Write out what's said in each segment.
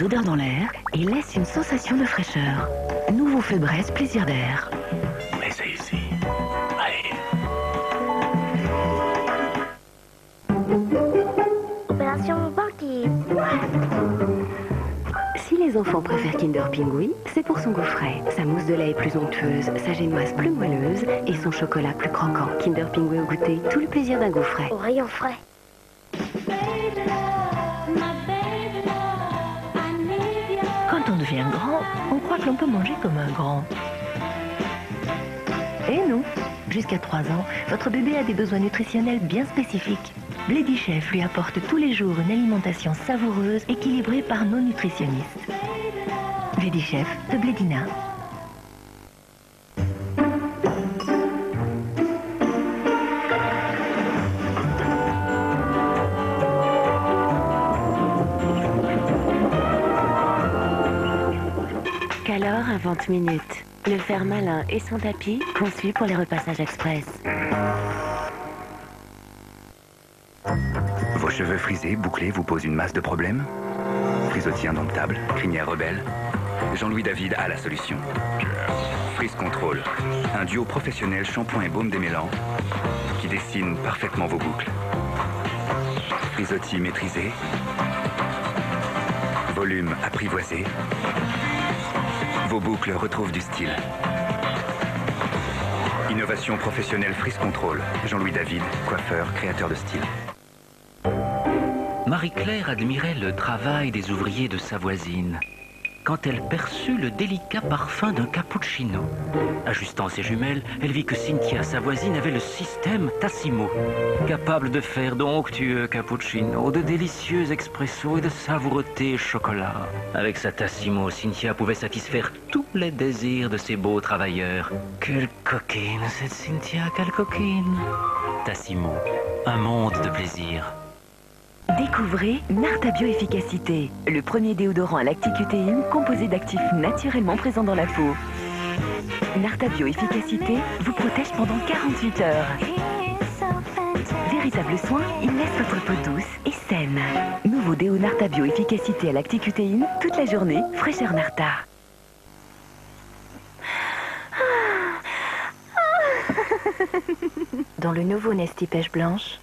mauvaises odeurs dans l'air et laisse une sensation de fraîcheur. Nouveau Febreze Plaisir d'air. Mais c'est ici. Allez. Opération banquise. Si les enfants préfèrent Kinder Pingui, c'est pour son goût frais. Sa mousse de lait est plus onctueuse, sa génoise plus moelleuse et son chocolat plus croquant. Kinder Pingui au goûter, tout le plaisir d'un goût frais. Au rayon frais. Quand on devient grand, on croit que l'on peut manger comme un grand. Et non, jusqu'à 3 ans, votre bébé a des besoins nutritionnels bien spécifiques. Bledy Chef lui apporte tous les jours une alimentation savoureuse, équilibrée par nos nutritionnistes. Bledy Chef de Blédina. Calor invente Minute. Le fer malin et son tapis conçu pour les repassages express. Vos cheveux frisés, bouclés vous posent une masse de problèmes? Frisottis indomptable, crinière rebelle, Jean-Louis David a la solution. Frizz Control, un duo professionnel shampoing et baume démêlant qui dessine parfaitement vos boucles. Frisottis maîtrisé, volume apprivoisé, vos boucles retrouvent du style. Innovation professionnelle Frizz Control, Jean-Louis David, coiffeur, créateur de style. Marie-Claire admirait le travail des ouvriers de sa voisine quand elle perçut le délicat parfum d'un cappuccino. Ajustant ses jumelles, elle vit que Cynthia, sa voisine, avait le système Tassimo, capable de faire d'onctueux cappuccinos, de délicieux expressos et de savoureux thé chocolat. Avec sa Tassimo, Cynthia pouvait satisfaire tous les désirs de ces beaux travailleurs. Quelle coquine cette Cynthia, quelle coquine! Tassimo, un monde de plaisir. Découvrez Narta Bio-Efficacité, le premier déodorant à lacticutéine composé d'actifs naturellement présents dans la peau. Narta Bio-Efficacité vous protège pendant 48 heures. Véritable soin, il laisse votre peau douce et saine. Nouveau déo Narta Bio-Efficacité à lacticutéine, toute la journée, fraîcheur Narta. Dans le nouveau Nesty Pêche Blanche,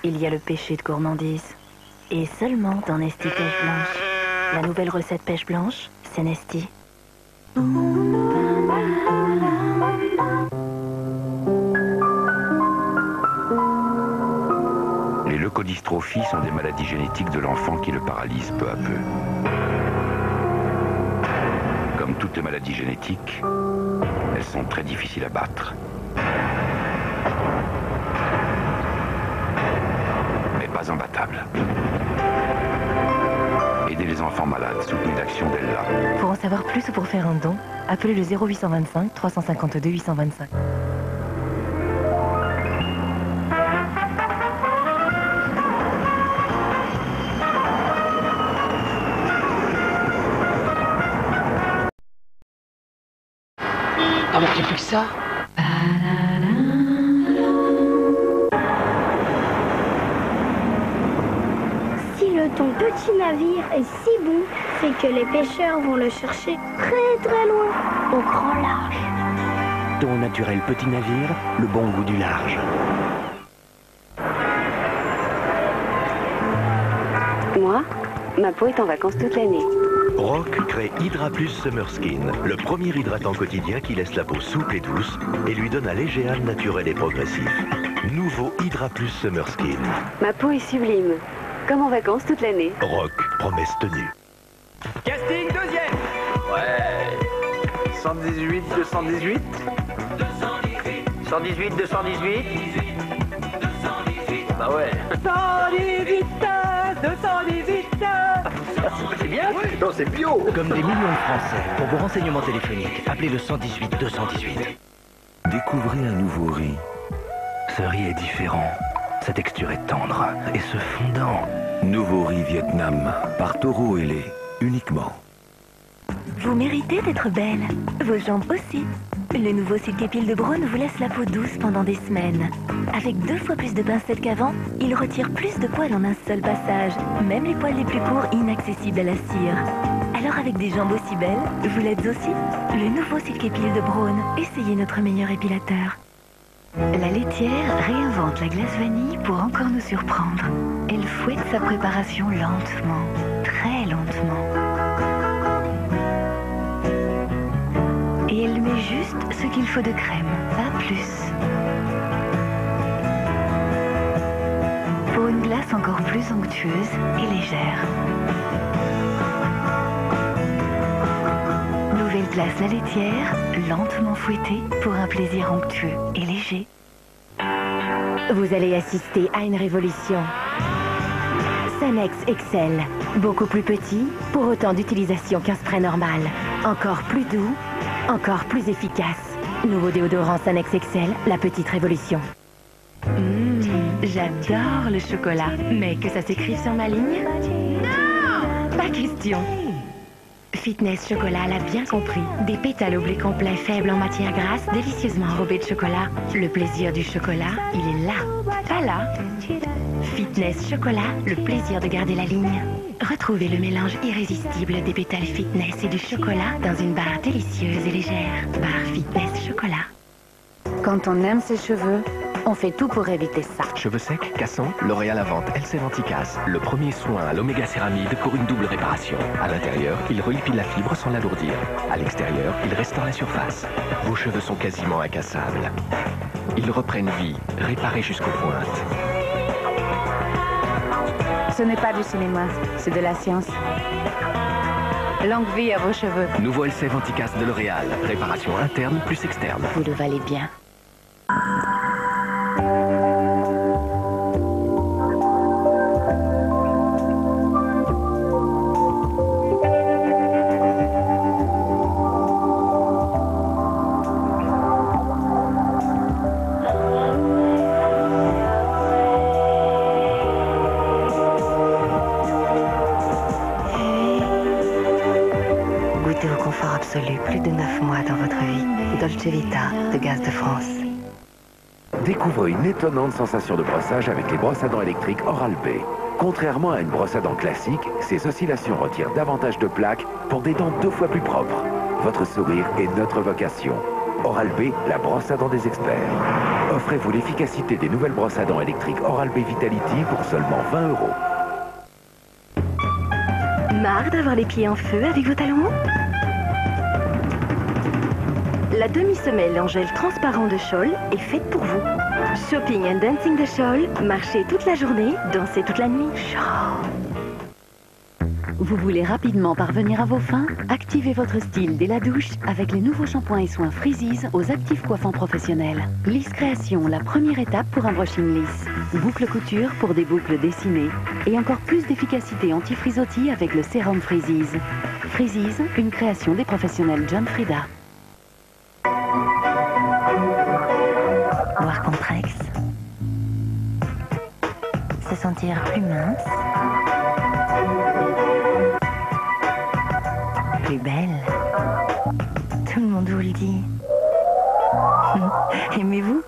il y a le péché de gourmandise. Et seulement dans Nesty Pêche Blanche. La nouvelle recette pêche blanche, c'est Nesty. Les leucodystrophies sont des maladies génétiques de l'enfant qui le paralysent peu à peu. Comme toutes les maladies génétiques, elles sont très difficiles à battre. Pas imbattable. Aidez les enfants malades, soutenez l'action d'Ella. Pour en savoir plus ou pour faire un don, appelez le 0825 352 825. Ah, manquait plus que ça. Ton petit navire est si bon, c'est que les pêcheurs vont le chercher très très loin, au grand large. Ton naturel petit navire, le bon goût du large. Moi, ma peau est en vacances toute l'année. Rock crée Hydra Plus Summer Skin, le premier hydratant quotidien qui laisse la peau souple et douce et lui donne un léger hâle naturel et progressif. Nouveau Hydra Plus Summer Skin. Ma peau est sublime. Comme en vacances toute l'année. Rock, promesse tenue. Casting deuxième. Ouais. 118, 218. 118, 218. Bah ouais. 118, 218. C'est bien. Non, c'est bio. Comme des millions de Français, pour vos renseignements téléphoniques, appelez le 118 218. Découvrez un nouveau riz. Ce riz est différent. Sa texture est tendre et ce fondant. Nouveau riz Vietnam, par Taureau et lait, uniquement. Vous méritez d'être belle. Vos jambes aussi. Le nouveau Silk Peel de Braun vous laisse la peau douce pendant des semaines. Avec 2 fois plus de pincettes qu'avant, il retire plus de poils en un seul passage, même les poils les plus courts inaccessibles à la cire. Alors avec des jambes aussi belles, vous l'êtes aussi? Le nouveau Silk Peel de Braun, essayez notre meilleur épilateur. La laitière réinvente la glace vanille pour encore nous surprendre. Elle fouette sa préparation lentement, très lentement. Et elle met juste ce qu'il faut de crème, pas plus. Pour une glace encore plus onctueuse et légère. Nouvelle glace la laitière, lentement fouettée pour un plaisir onctueux et léger. Vous allez assister à une révolution. Sanex XL, beaucoup plus petit, pour autant d'utilisation qu'un spray normal. Encore plus doux, encore plus efficace. Nouveau déodorant Sanex XL, la petite révolution. J'adore le chocolat, mais que ça s'écrive sur ma ligne? Non! Pas question. Fitness Chocolat l'a bien compris. Des pétales au blé complet faibles en matière grasse, délicieusement enrobés de chocolat. Le plaisir du chocolat, il est là, pas là. Fitness Chocolat, le plaisir de garder la ligne. Retrouvez le mélange irrésistible des pétales Fitness et du chocolat dans une barre délicieuse et légère. Barre Fitness Chocolat. Quand on aime ses cheveux, on fait tout pour éviter ça. Cheveux secs, cassants, L'Oréal invente LC Anti-Casse, le premier soin à l'oméga céramide pour une double réparation. À l'intérieur, il relipide la fibre sans l'alourdir. À l'extérieur, il restaure la surface. Vos cheveux sont quasiment incassables. Ils reprennent vie, réparés jusqu'aux pointes. Ce n'est pas du cinéma, c'est de la science. Longue vie à vos cheveux. Nouveau LC Anti-Casse de L'Oréal. Réparation interne plus externe. Vous le valez bien. Goûtez au confort absolu plus de 9 mois dans votre vie. Dolce Vita de Gaz de France. Découvrez une étonnante sensation de brossage avec les brosses à dents électriques Oral-B. Contrairement à une brosse à dents classique, ces oscillations retirent davantage de plaques pour des dents 2 fois plus propres. Votre sourire est notre vocation. Oral-B, la brosse à dents des experts. Offrez-vous l'efficacité des nouvelles brosses à dents électriques Oral-B Vitality pour seulement 20 €. Marre d'avoir les pieds en feu avec vos talons? La demi-semelle en gel transparent de Scholl est faite pour vous. Shopping and dancing de Scholl, marchez toute la journée, dansez toute la nuit. Vous voulez rapidement parvenir à vos fins? Activez votre style dès la douche avec les nouveaux shampoings et soins Freezies aux actifs coiffants professionnels. Lisse Création, la première étape pour un brushing lisse. Boucle couture pour des boucles dessinées. Et encore plus d'efficacité anti-frisottis avec le sérum Freezies. Freezies, une création des professionnels John Frieda. Boire Comprex. Se sentir plus mince. Plus belle. Tout le monde vous le dit. Aimez-vous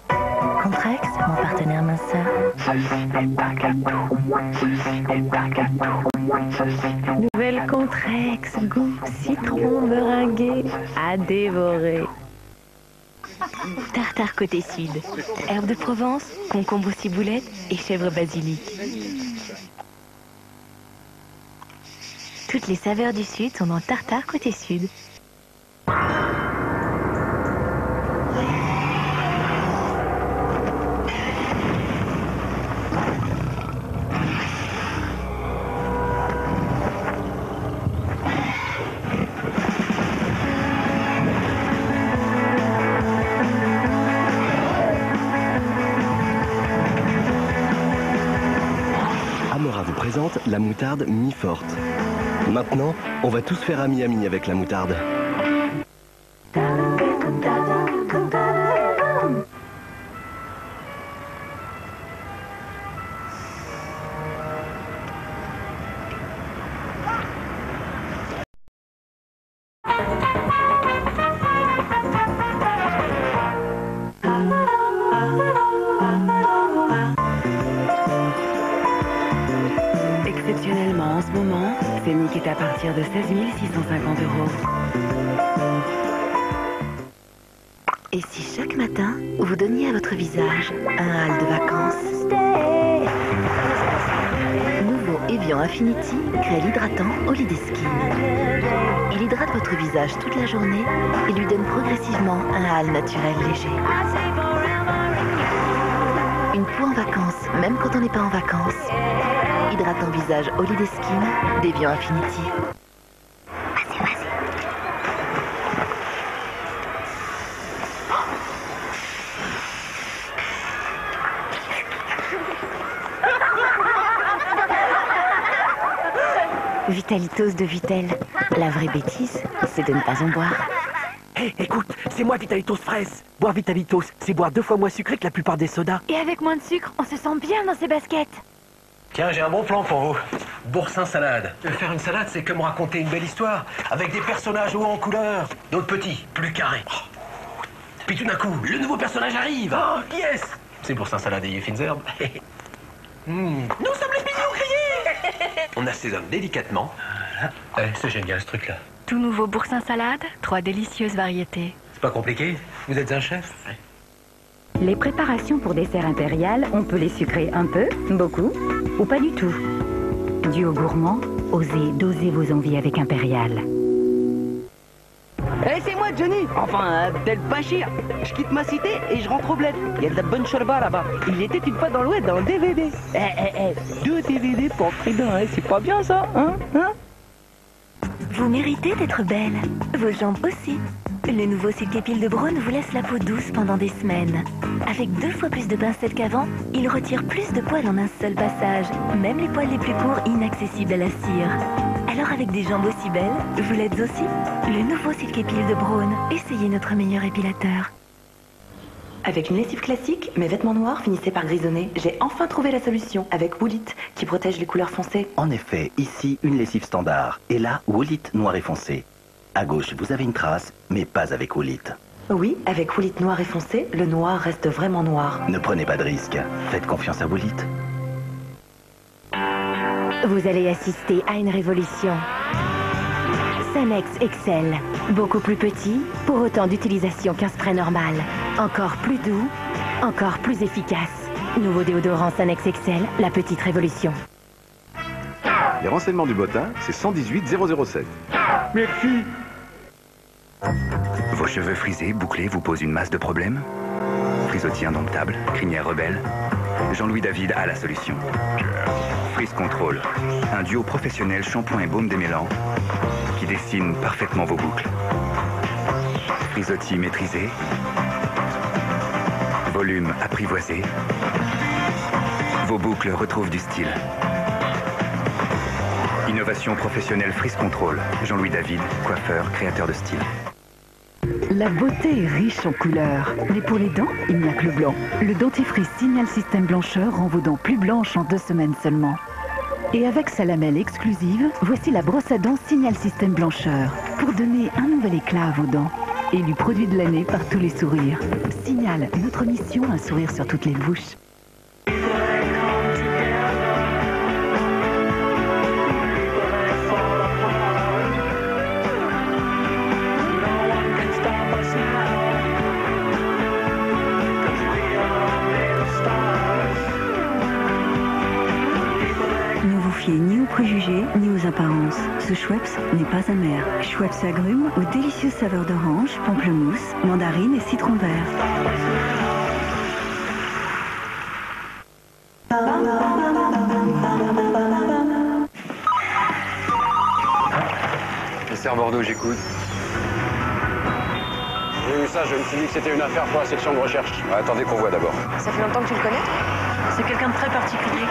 Comprex, mon partenaire minceur. Nouvelle Comprex, goût citron meringué à dévorer. Tartare côté sud. Herbe de Provence, concombre ciboulette et chèvre basilic. Toutes les saveurs du sud sont dans Tartare côté sud. Amora vous présente la moutarde mi-forte. Maintenant, on va tous faire ami-ami avec la moutarde. Exceptionnellement, en ce moment, Scénic est à partir de 16 650 €. Et si chaque matin, vous donniez à votre visage un halo de vacances? Nouveau Evian Infinity crée l'hydratant Holiday Skin. Il hydrate votre visage toute la journée et lui donne progressivement un halo naturel léger. Une peau en vacances, même quand on n'est pas en vacances. Hydratant visage Holiday Skin d'Evian Infinity. Vitalitos de Vitel. La vraie bêtise, c'est de ne pas en boire. Hé, écoute, c'est moi Vitalitos fraise. Boire Vitalitos, c'est boire 2 fois moins sucré que la plupart des sodas. Et avec moins de sucre, on se sent bien dans ses baskets. Tiens, j'ai un bon plan pour vous. Boursin salade. Faire une salade, c'est comme raconter une belle histoire, avec des personnages hauts en couleur, d'autres petits, plus carrés. Puis tout d'un coup, le nouveau personnage arrive. Oh, yes! C'est boursin salade et fines herbes. Nous sommes les pignons grillés. On assaisonne délicatement. C'est génial ce truc-là. Tout nouveau boursin salade, 3 délicieuses variétés. C'est pas compliqué? Vous êtes un chef? Les préparations pour dessert impérial, on peut les sucrer un peu, beaucoup, ou pas du tout. Duo gourmand, osez doser vos envies avec impérial. Hé, c'est moi Johnny. Enfin, Abdel Bachir. Je quitte ma cité et je rentre au bled. Il y a de la bonne shorba là-bas. Il était une fois dans l'Ouest dans le DVD. 2 DVD pour prix d'un, c'est pas bien ça, hein? Vous méritez d'être belle. Vos jambes aussi. Le nouveau Silk-Épile de Braun vous laisse la peau douce pendant des semaines. Avec 2 fois plus de pincettes qu'avant, il retire plus de poils en un seul passage. Même les poils les plus courts inaccessibles à la cire. Alors avec des jambes aussi belles, vous l'êtes aussi? Le nouveau Silk-Épile de Braun. Essayez notre meilleur épilateur. Avec une lessive classique, mes vêtements noirs finissaient par grisonner. J'ai enfin trouvé la solution avec Woolit, qui protège les couleurs foncées. En effet, ici, une lessive standard. Et là, Woolit noir et foncé. À gauche, vous avez une trace, mais pas avec Woolit. Oui, avec Woolit noir et foncé, le noir reste vraiment noir. Ne prenez pas de risque. Faites confiance à Woolit. Vous allez assister à une révolution. Sanex Excel. Beaucoup plus petit, pour autant d'utilisation qu'un spray normal. Encore plus doux, encore plus efficace. Nouveau déodorant Sanex Excel, la petite révolution. Les renseignements du bottin, c'est 118 007. Merci. Vos cheveux frisés, bouclés vous posent une masse de problèmes? Frisottis indomptable, crinière rebelle, Jean-Louis David a la solution. Frizz Control, un duo professionnel shampoing et baume démêlant qui dessine parfaitement vos boucles. Frisottis maîtrisé, volume apprivoisé, vos boucles retrouvent du style. Innovation professionnelle Frizz Control, Jean-Louis David, coiffeur, créateur de style. La beauté est riche en couleurs, mais pour les dents, il n'y a que le blanc. Le dentifrice Signal Système Blancheur rend vos dents plus blanches en 2 semaines seulement. Et avec sa lamelle exclusive, voici la brosse à dents Signal Système Blancheur, pour donner un nouvel éclat à vos dents. Élu produit de l'année par tous les sourires. Signal, notre mission, un sourire sur toutes les bouches. Ni aux préjugés, ni aux apparences. Ce Schweppes n'est pas amer. Schweppes agrumes aux délicieuses saveurs d'orange, pamplemousse, mandarine et citron vert. Commissaire Bordeaux, j'écoute. J'ai vu ça, je me suis dit que c'était une affaire pour la section de recherche. Attendez qu'on voit d'abord. Ça fait longtemps que tu le connais? C'est quelqu'un de très particulier.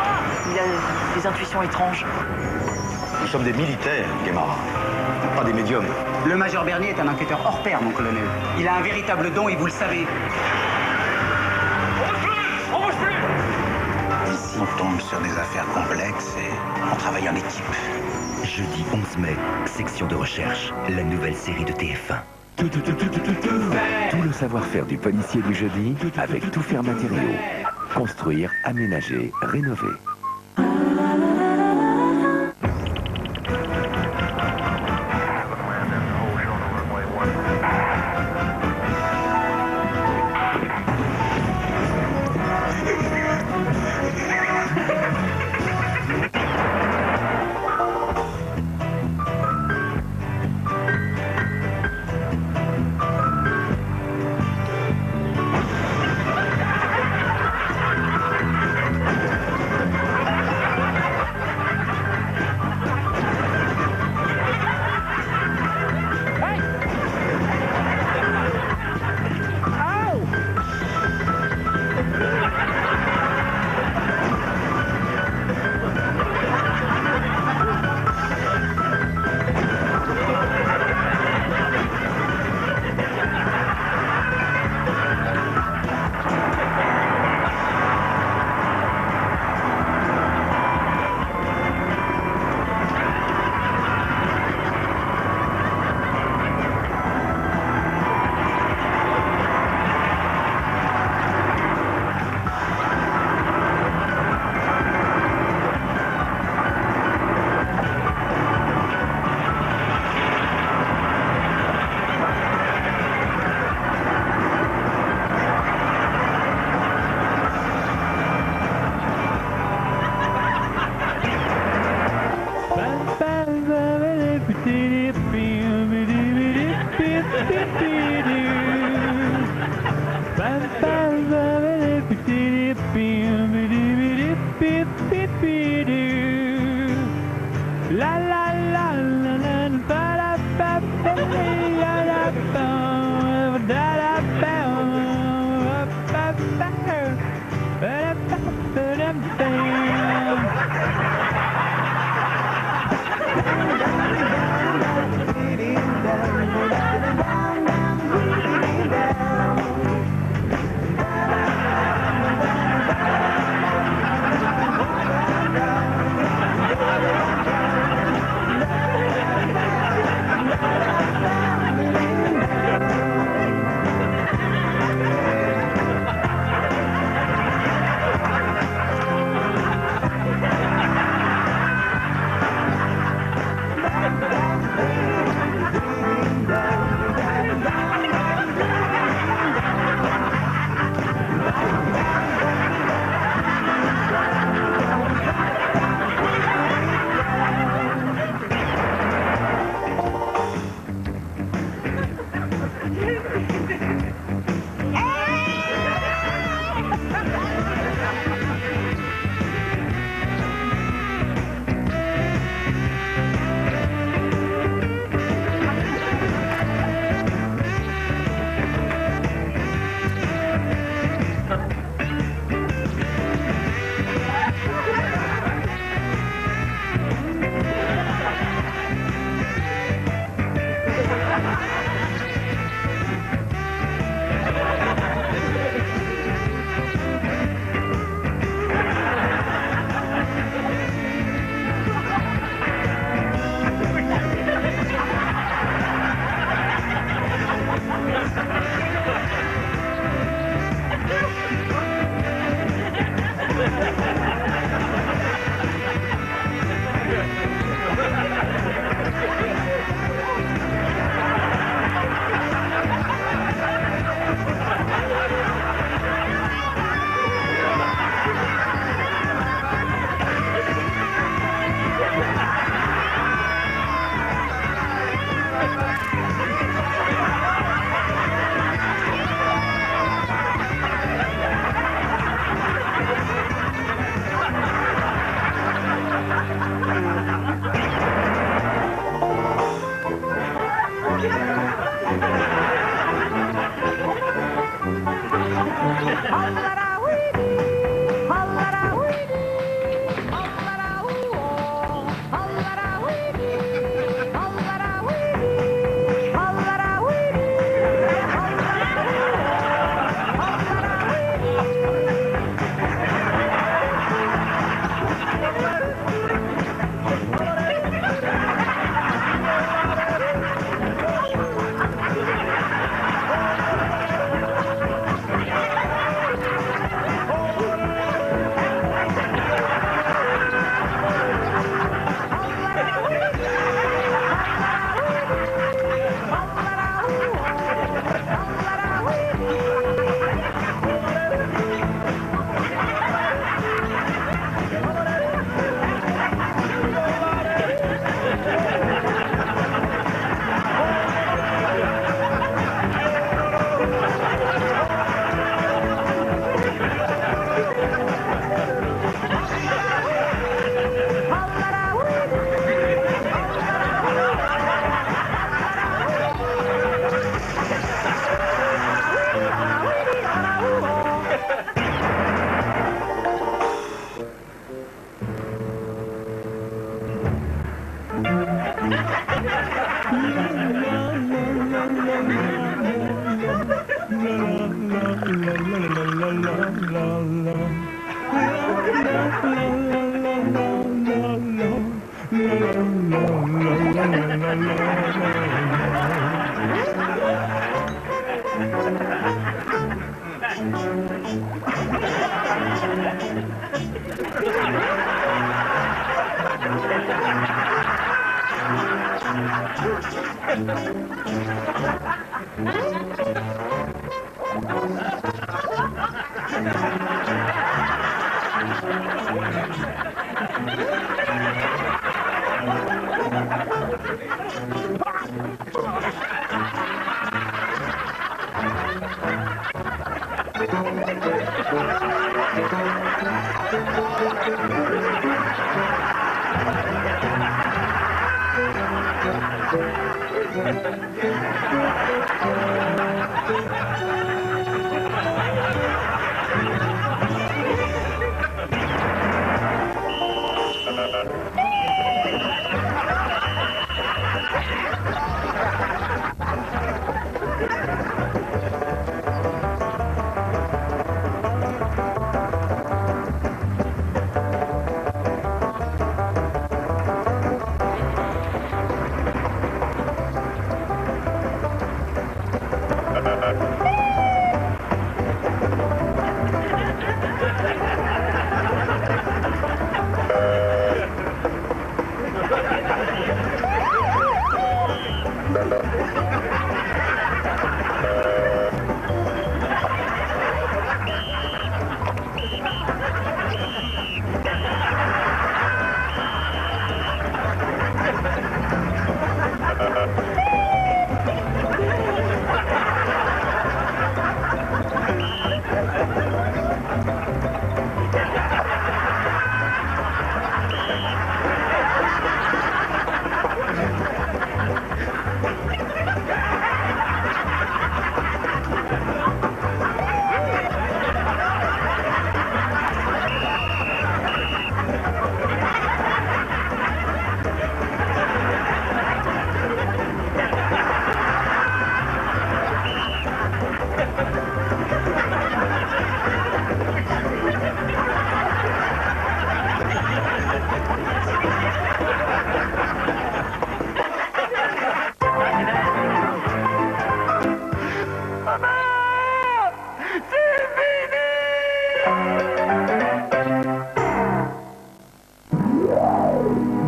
Il a des intuitions étranges. Nous sommes des militaires, Guémard. Pas des médiums. Le major Bernier est un enquêteur hors pair, mon colonel. Il a un véritable don et vous le savez. On bouge plus! Ici, on tombe sur des affaires complexes et on travaille en équipe. Jeudi 11 mai, section de recherche, la nouvelle série de TF1. Tout le savoir-faire du policier du jeudi avec Tout Faire Matériaux. Construire, aménager, rénover.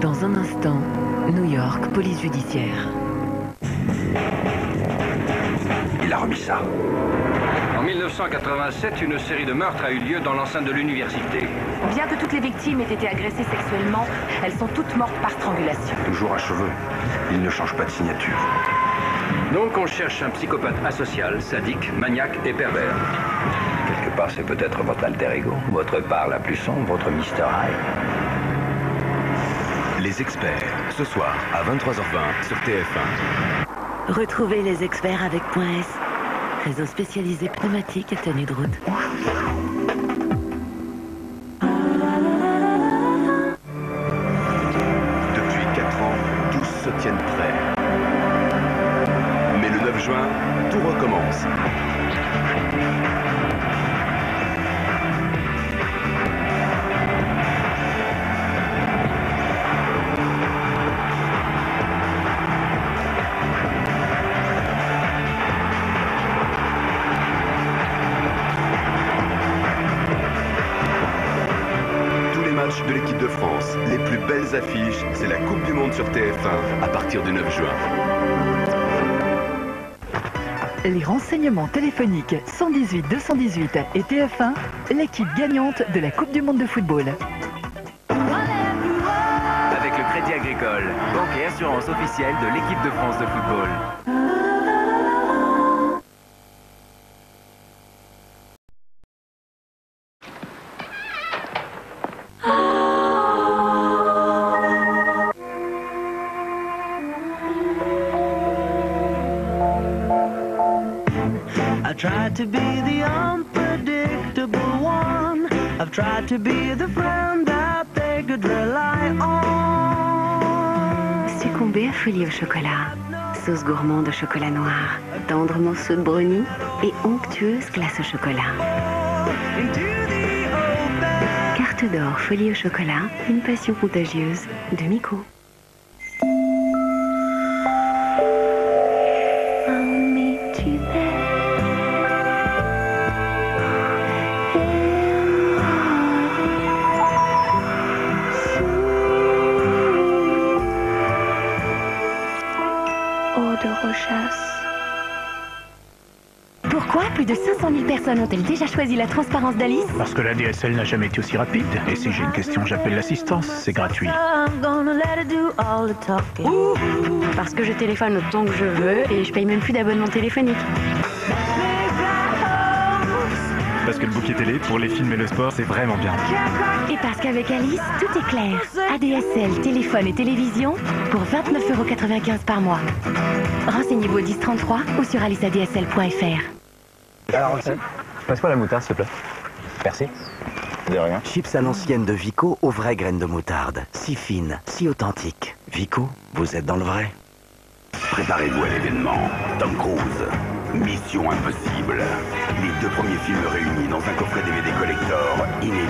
Dans un instant, New York, police judiciaire. Il a remis ça. En 1987, une série de meurtres a eu lieu dans l'enceinte de l'université. Bien que toutes les victimes aient été agressées sexuellement, elles sont toutes mortes par strangulation. Toujours à cheveux. Il ne change pas de signature. Donc on cherche un psychopathe asocial, sadique, maniaque et pervers. Quelque part, c'est peut-être votre alter ego, votre part la plus sombre, votre Mr. Hyde. Les experts, ce soir à 23h20 sur TF1. Retrouvez les experts avec .s, réseau spécialisé pneumatique et tenue de route. Depuis 4 ans, tous se tiennent prêts. Mais le 9 juin, tout recommence. De l'équipe de France, les plus belles affiches, c'est la Coupe du Monde sur TF1 à partir du 9 juin. Les renseignements téléphoniques 118 218 et TF1, l'équipe gagnante de la Coupe du Monde de football. Avec le Crédit Agricole, banque et assurance officielle de l'équipe de France de football. I've tried to be the unpredictable one. I've tried to be the friend that they could rely on. Succomber à Folie au chocolat. sauce gourmande au chocolat noir, tendre morceau de brownie et onctueuse glace au chocolat. Carte d'or folie au chocolat, une passion contagieuse de Miko. Pourquoi plus de 500 000 personnes ont-elles déjà choisi la transparence d'Alice? Parce que la DSL n'a jamais été aussi rapide. Et si j'ai une question, j'appelle l'assistance, c'est gratuit. Parce que je téléphone autant que je veux et je paye même plus d'abonnement téléphonique. Parce que le bouquet télé, pour les films et le sport, c'est vraiment bien. Et parce qu'avec Alice, tout est clair. ADSL, téléphone et télévision pour 29,95 € par mois. Renseignez-vous au 1033 ou sur aliceadsl.fr. Alors, passe-moi la moutarde, s'il te plaît. Merci. De rien. Chips à l'ancienne de Vico aux vraies graines de moutarde. Si fines, si authentiques. Vico, vous êtes dans le vrai. Préparez-vous à l'événement. Tom Cruise, Mission Impossible. Les 2 premiers films réunis dans un coffret DVD collector inédit.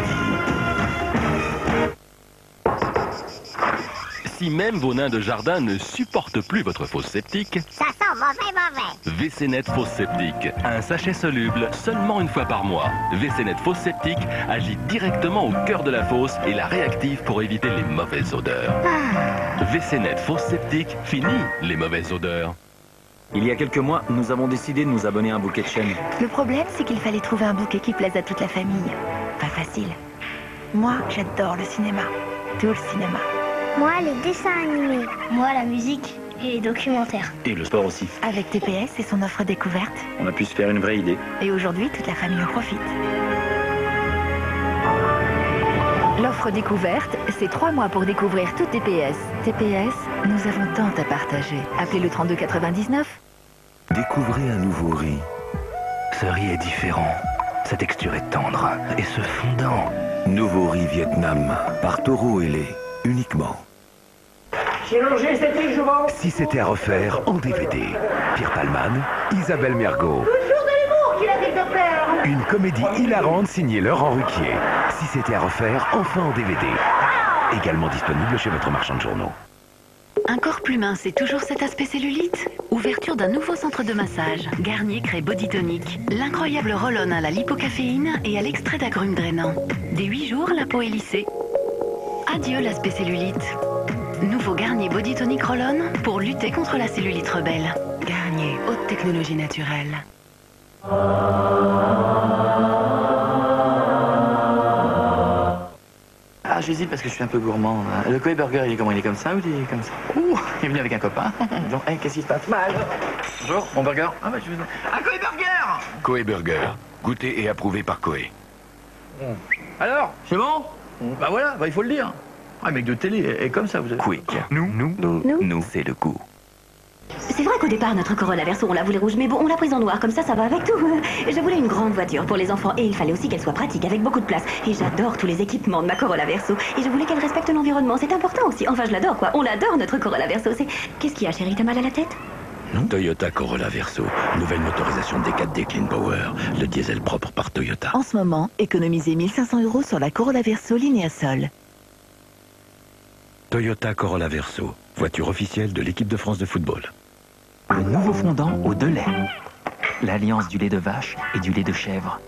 Si même vos nains de jardin ne supportent plus votre fosse septique, Ça sent mauvais. WC-Net Fosse Septique, un sachet soluble seulement une fois par mois. WC-Net Fosse Septique agit directement au cœur de la fosse et la réactive pour éviter les mauvaises odeurs. WC-Net Fosse Septique, fini les mauvaises odeurs. Il y a quelques mois, nous avons décidé de nous abonner à un bouquet de chaînes. Le problème, c'est qu'il fallait trouver un bouquet qui plaise à toute la famille. Pas facile. Moi, j'adore le cinéma. Tout le cinéma. Moi, les dessins animés. Moi, la musique et les documentaires. Et le sport aussi. Avec TPS et son offre découverte. On a pu se faire une vraie idée. Et aujourd'hui, toute la famille en profite. L'offre découverte, c'est 3 mois pour découvrir tout TPS. TPS, nous avons tant à partager. Appelez le 32 99. Découvrez un nouveau riz. Ce riz est différent. Sa texture est tendre et ce fondant. Nouveau riz Vietnam par Taureau et lait, uniquement. Chirurgie esthétique, je vends. Si c'était à refaire en DVD. Pierre Palman, Isabelle Mergo. Toujours de l'humour qu'il arrive de faire. Une comédie hilarante signée Laurent Ruquier. Si c'était à refaire, enfin en DVD. Également disponible chez votre marchand de journaux. Un corps plus mince et toujours cet aspect cellulite? Ouverture d'un nouveau centre de massage. Garnier crée Body Tonic. L'incroyable roll-on à la lipocaféine et à l'extrait d'agrumes drainants. Dès 8 jours, la peau est lissée. Adieu l'aspect cellulite. Nouveau Garnier Body Tonic Roll-on pour lutter contre la cellulite rebelle. Garnier, haute technologie naturelle. Ah, j'hésite parce que je suis un peu gourmand. Le Koei Burger, il est comment? Il est comme ça ou il est comme ça? Ouh, il est venu avec un copain. Bon, hey, qu'est-ce qui se passe? Bonjour, mon burger. Ah bah je veux... Un Koei Burger! Koei Burger, goûté et approuvé par Koei. Alors, c'est bon? Bah voilà, bah il faut le dire. Un mec de télé est comme ça, vous avez... Quick. Nous, c'est le goût. C'est vrai qu'au départ, notre Corolla Verso, on la voulait rouge, mais bon, on l'a prise en noir, comme ça va avec tout. Je voulais une grande voiture pour les enfants, et il fallait aussi qu'elle soit pratique, avec beaucoup de place. Et j'adore tous les équipements de ma Corolla Verso. Et je voulais qu'elle respecte l'environnement, c'est important aussi. Enfin, je l'adore, quoi. On l'adore, notre Corolla Verso. Qu'est-ce qu'il y a, chérie? T'as mal à la tête? Non. Toyota Corolla Verso, nouvelle motorisation D4D Clean Power, le diesel propre par Toyota. En ce moment, économisez 1 500 € sur la Corolla Verso Linéasol. Toyota Corolla Verso, voiture officielle de l'équipe de France de football. Le nouveau fondant au 2 laits. L'alliance du lait de vache et du lait de chèvre.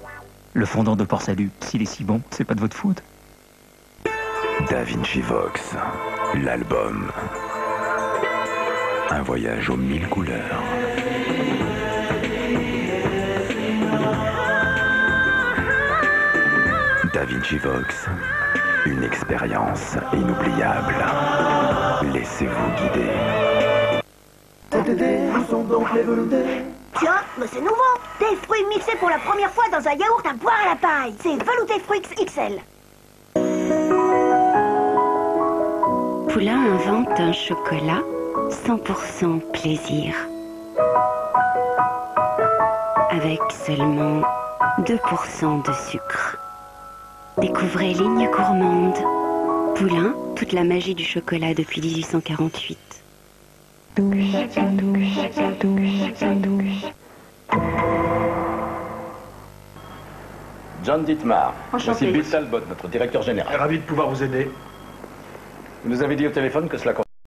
Le fondant de Port-Salut, s'il est si bon, c'est pas de votre faute. Da Vinci Vox, l'album. Un voyage aux 1000 couleurs. Da Vinci Vox, une expérience inoubliable. Laissez-vous guider. Cet été, où sont donc les veloutés? Tiens, mais c'est nouveau. Des fruits mixés pour la première fois dans un yaourt à boire à la paille. C'est Velouté Fruits XL. Poulain invente un chocolat 100% plaisir. Avec seulement 2% de sucre. Découvrez Ligne gourmande. Poulain, toute la magie du chocolat depuis 1848. John Dietmar, Enchanté. voici Bill Talbot, notre directeur général. Ravi de pouvoir vous aider. Vous nous avez dit au téléphone que cela